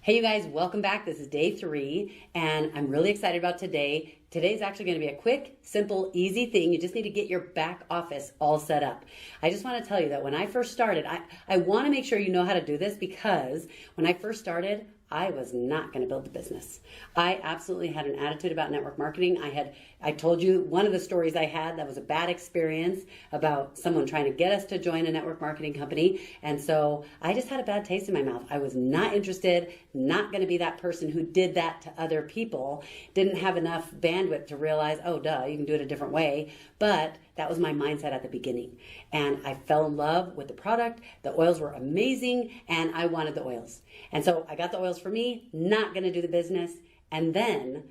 Hey you guys, welcome back. This is day 3 and I'm really excited about today. Today's actually going to be a quick, simple, easy thing. You just need to get your back office all set up. I just want to tell you that when I first started, I want to make sure you know how to do this because when I first started, I was not going to build the business. I absolutely had an attitude about network marketing. I told you one of the stories I had that was a bad experience about someone trying to get us to join a network marketing company. And so I just had a bad taste in my mouth. I was not interested, not going to be that person who did that to other people, didn't have enough bandwidth to realize, oh, duh, you can do it a different way. But that was my mindset at the beginning. And I fell in love with the product. The oils were amazing and I wanted the oils. And so I got the oils for me, not going to do the business. And then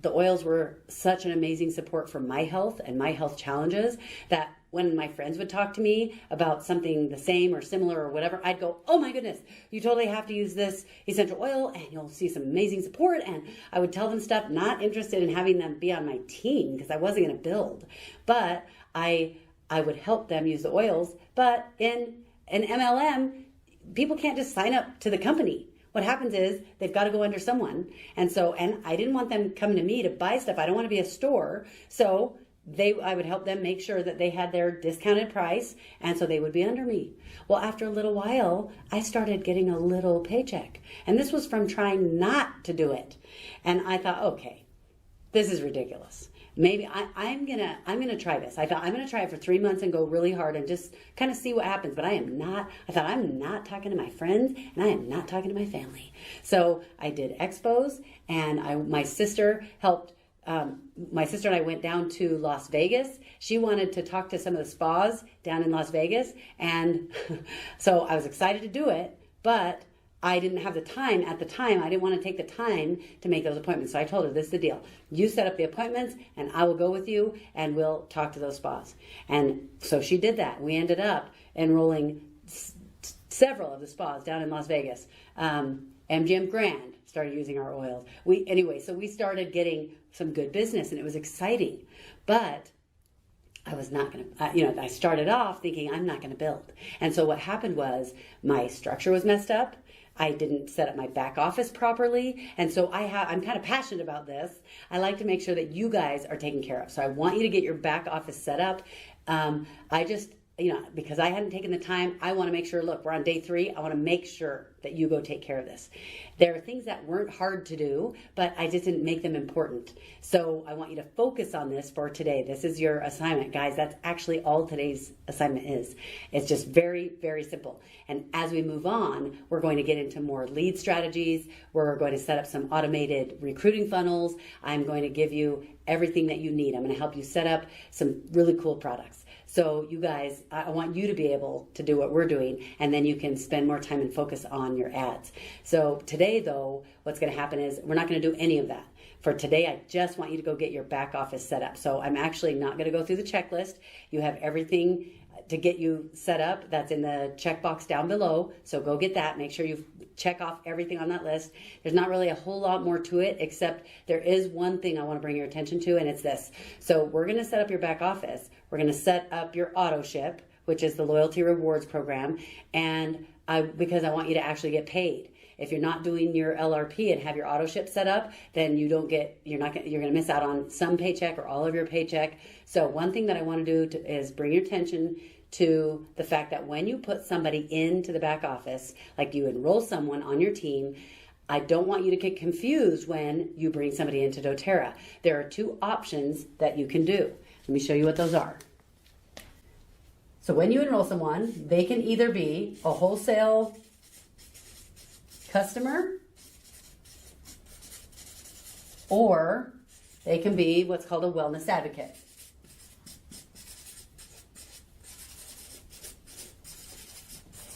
the oils were such an amazing support for my health and my health challenges that when my friends would talk to me about something the same or similar or whatever, I'd go, oh my goodness, you totally have to use this essential oil and you'll see some amazing support. And I would tell them stuff, not interested in having them be on my team because I wasn't going to build. But I would help them use the oils. But in an MLM, people can't just sign up to the company. What happens is they've got to go under someone. And I didn't want them coming to me to buy stuff. I don't want to be a store. So I would help them make sure that they had their discounted price. And so they would be under me. Well, after a little while, I started getting a little paycheck. And this was from trying not to do it. And I thought, okay, this is ridiculous. Maybe I'm gonna try this. I thought I'm gonna try it for 3 months and go really hard and just kind of see what happens. But I thought I'm not talking to my friends and I am not talking to my family. So I did expos and my sister helped. My sister and I went down to Las Vegas. She wanted to talk to some of the spas down in Las Vegas. And so I was excited to do it, but I didn't have the time at the time. I didn't want to take the time to make those appointments. So I told her, this is the deal. You set up the appointments and I will go with you and we'll talk to those spas. And so she did that. We ended up enrolling several of the spas down in Las Vegas. MGM Grand started using our oils. So we started getting some good business and it was exciting. But I was not going to, I started off thinking I'm not going to build. And so what happened was my structure was messed up. I didn't set up my back office properly. And so I'm kind of passionate about this. I like to make sure that you guys are taken care of. So I want you to get your back office set up. Because I hadn't taken the time, I want to make sure, look, we're on day 3. I want to make sure that you go take care of this. There are things that weren't hard to do, but I just didn't make them important. So I want you to focus on this for today. This is your assignment, guys. That's actually all today's assignment is. It's just very, very simple. And as we move on, we're going to get into more lead strategies. We're going to set up some automated recruiting funnels. I'm going to give you everything that you need. I'm going to help you set up some really cool products. So you guys, I want you to be able to do what we're doing, and then you can spend more time and focus on your ads. So today, though, what's going to happen is we're not going to do any of that. For today, I just want you to go get your back office set up. So I'm actually not going to go through the checklist. You have everything to get you set up. That's in the checkbox down below. So go get that. Make sure you check off everything on that list. There's not really a whole lot more to it, except there is one thing I want to bring your attention to, and it's this. So we're going to set up your back office. We're going to set up your auto ship, which is the loyalty rewards program. And because I want you to actually get paid. If you're not doing your LRP and have your auto ship set up, then you're going to miss out on some paycheck or all of your paycheck. So one thing that I want to do is bring your attention to the fact that when you put somebody into the back office, like you enroll someone on your team, I don't want you to get confused when you bring somebody into doTERRA. There are 2 options that you can do. Let me show you what those are. So when you enroll someone, they can either be a wholesale customer or they can be what's called a wellness advocate.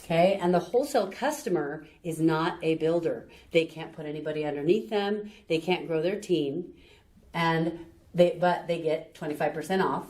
Okay, and the wholesale customer is not a builder. They can't put anybody underneath them. They can't grow their team, but they get 25% off.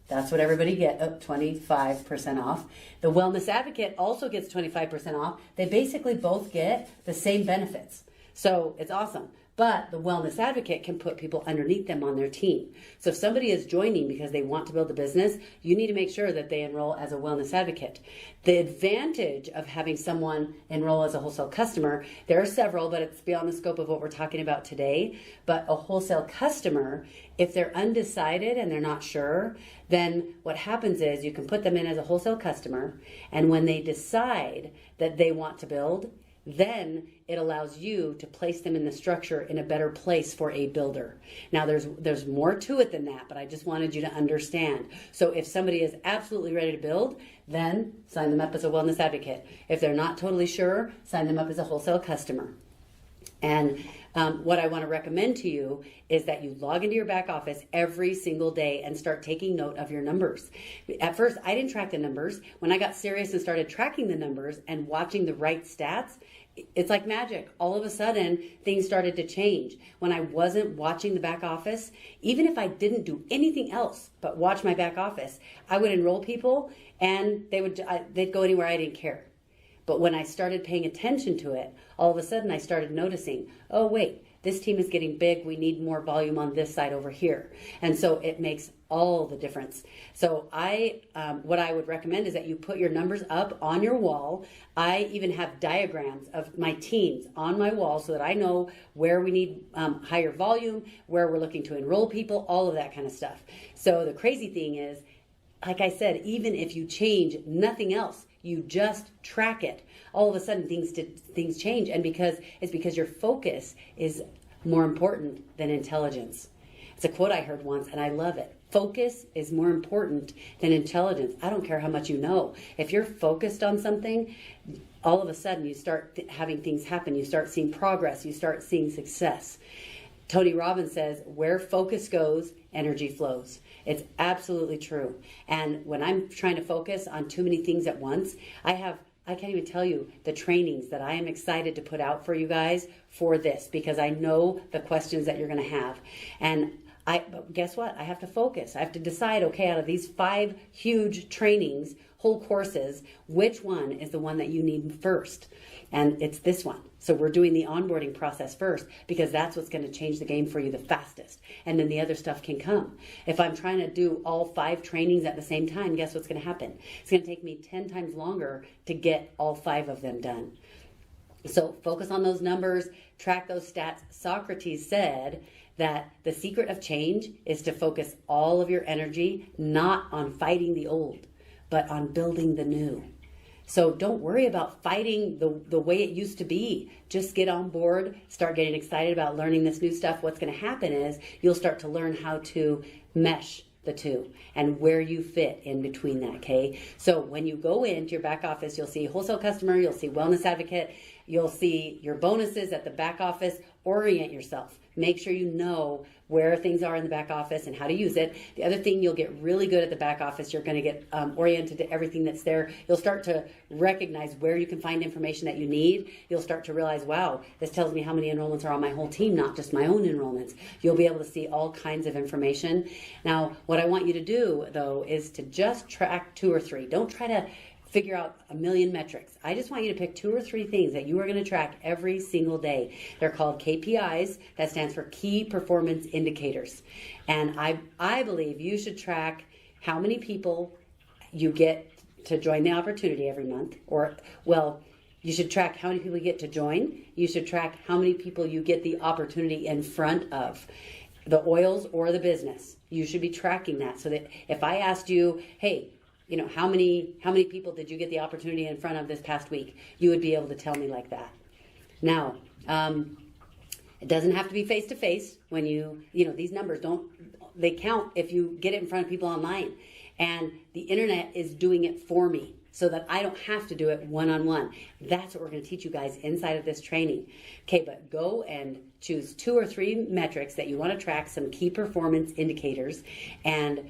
That's what everybody gets, 25% off. The wellness advocate also gets 25% off. They basically both get the same benefits. So it's awesome. But the wellness advocate can put people underneath them on their team. So if somebody is joining because they want to build a business, you need to make sure that they enroll as a wellness advocate. The advantage of having someone enroll as a wholesale customer, there are several, but it's beyond the scope of what we're talking about today. But a wholesale customer, if they're undecided and they're not sure, then what happens is you can put them in as a wholesale customer, and when they decide that they want to build, then it allows you to place them in the structure in a better place for a builder. Now there's more to it than that, but I just wanted you to understand. So if somebody is absolutely ready to build, then sign them up as a wellness advocate. If they're not totally sure, sign them up as a wholesale customer. And what I want to recommend to you is that you log into your back office every single day and start taking note of your numbers. At first, I didn't track the numbers. When I got serious and started tracking the numbers and watching the right stats, it's like magic. All of a sudden, things started to change. When I wasn't watching the back office, even if I didn't do anything else but watch my back office, I would enroll people and they'd go anywhere I didn't care. But when I started paying attention to it, all of a sudden I started noticing, oh wait, this team is getting big. We need more volume on this side over here. And so it makes all the difference. So what I would recommend is that you put your numbers up on your wall. I even have diagrams of my teams on my wall so that I know where we need higher volume, where we're looking to enroll people, all of that kind of stuff. So the crazy thing is, like I said, even if you change nothing else, you just track it, all of a sudden things change. And because your focus is more important than intelligence. It's a quote I heard once and I love it. Focus is more important than intelligence. I don't care how much you know. If you're focused on something, all of a sudden you start having things happen. You start seeing progress. You start seeing success. Tony Robbins says, where focus goes, energy flows. It's absolutely true. And when I'm trying to focus on too many things at once, I can't even tell you the trainings that I am excited to put out for you guys for this, because I know the questions that you're going to have. And but guess what? I have to focus. I have to decide, okay, out of these 5 huge trainings, whole courses, which one is the one that you need first? And it's this one. So we're doing the onboarding process first because that's what's going to change the game for you the fastest. And then the other stuff can come. If I'm trying to do all 5 trainings at the same time, guess what's going to happen? It's going to take me 10 times longer to get all 5 of them done. So focus on those numbers, track those stats. Socrates said that the secret of change is to focus all of your energy not on fighting the old, but on building the new. So don't worry about fighting the way it used to be. Just get on board, start getting excited about learning this new stuff. What's going to happen is you'll start to learn how to mesh the two and where you fit in between that, okay? So when you go into your back office, you'll see wholesale customer, you'll see wellness advocate, you'll see your bonuses at the back office. Orient yourself. Make sure you know where things are in the back office and how to use it. The other thing, you'll get really good at the back office. You're going to get oriented to everything that's there. You'll start to recognize where you can find information that you need. You'll start to realize, wow, this tells me how many enrollments are on my whole team, not just my own enrollments. You'll be able to see all kinds of information. Now, what I want you to do, though, is to just track 2 or 3. Don't try to figure out a million metrics. I just want you to pick 2 or 3 things that you are going to track every single day. They're called KPIs. That stands for Key Performance Indicators. And I believe you should track how many people you get to join the opportunity every month. You should track how many people you get to join. You should track how many people you get the opportunity in front of, the oils or the business. You should be tracking that so that if I asked you, hey, how many people did you get the opportunity in front of this past week? You would be able to tell me like that. Now, it doesn't have to be face to face. When these numbers they count if you get it in front of people online, and the internet is doing it for me so that I don't have to do it one-on-one. That's what we're going to teach you guys inside of this training. Okay, but go and choose 2 or 3 metrics that you want to track, some key performance indicators, and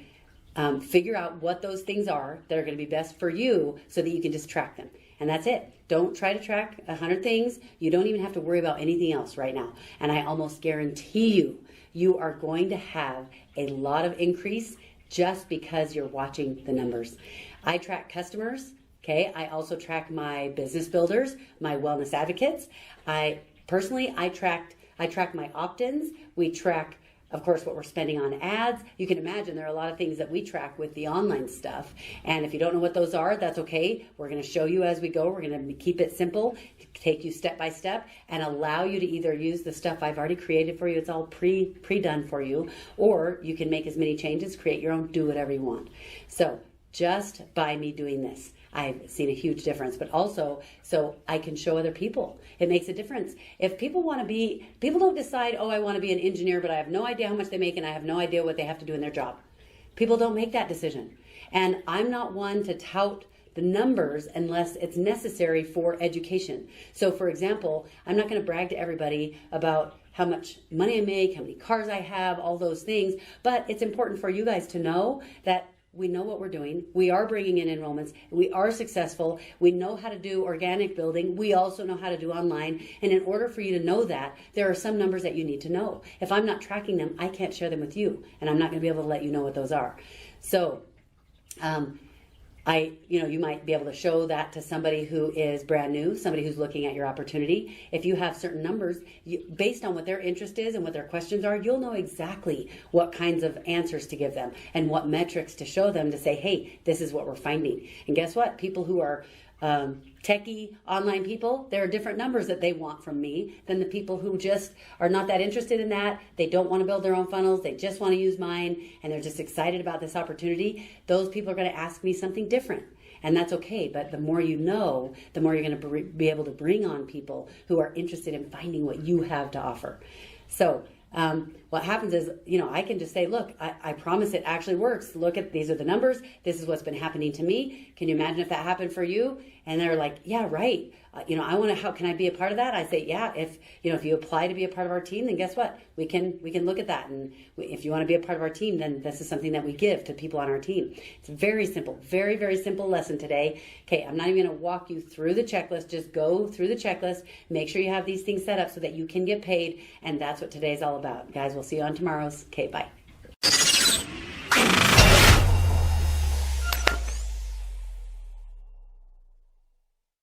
figure out what those things are that are going to be best for you so that you can just track them. And that's it. Don't try to track 100 things. You don't even have to worry about anything else right now. And I almost guarantee you are going to have a lot of increase just because you're watching the numbers. I track customers. Okay. I also track my business builders, my wellness advocates. I tracked I track my opt-ins. We track, of course, what we're spending on ads. You can imagine there are a lot of things that we track with the online stuff. And if you don't know what those are, that's okay. We're going to show you as we go. We're going to keep it simple, take you step by step, and allow you to either use the stuff I've already created for you. It's all pre-done for you. Or you can make as many changes, create your own, do whatever you want. So just by me doing this, I've seen a huge difference, but also so I can show other people. It makes a difference. If people want to be, people don't decide, oh, I want to be an engineer, but I have no idea how much they make and I have no idea what they have to do in their job. People don't make that decision. And I'm not one to tout the numbers unless it's necessary for education. So for example, I'm not going to brag to everybody about how much money I make, how many cars I have, all those things, but it's important for you guys to know that we know what we're doing. We are bringing in enrollments. We are successful. We know how to do organic building. We also know how to do online. And in order for you to know that, there are some numbers that you need to know. If I'm not tracking them, I can't share them with you. And I'm not going to be able to let you know what those are. So, you might be able to show that to somebody who is brand new, somebody who's looking at your opportunity. If you have certain numbers, based on what their interest is and what their questions are, you'll know exactly what kinds of answers to give them and what metrics to show them to say, hey, this is what we're finding. And guess what? People who are techie online people, there are different numbers that they want from me than the people who just are not that interested in that. They don't want to build their own funnels. They just want to use mine and they're just excited about this opportunity. Those people are going to ask me something different. And that's okay. But the more you know, the more you're going to be able to bring on people who are interested in finding what you have to offer. So what happens is, I can just say, look, I promise it actually works. Look at, these are the numbers. This is what's been happening to me. Can you imagine if that happened for you? And they're like, yeah, right. I want to, how can I be a part of that? I say, yeah, if you apply to be a part of our team, then guess what? We can look at that. And if you want to be a part of our team, then this is something that we give to people on our team. It's very simple, very, very simple lesson today. Okay. I'm not even going to walk you through the checklist. Just go through the checklist. Make sure you have these things set up so that you can get paid. And that's what today's all about. Guys, we'll see you on tomorrow's. Okay. Bye.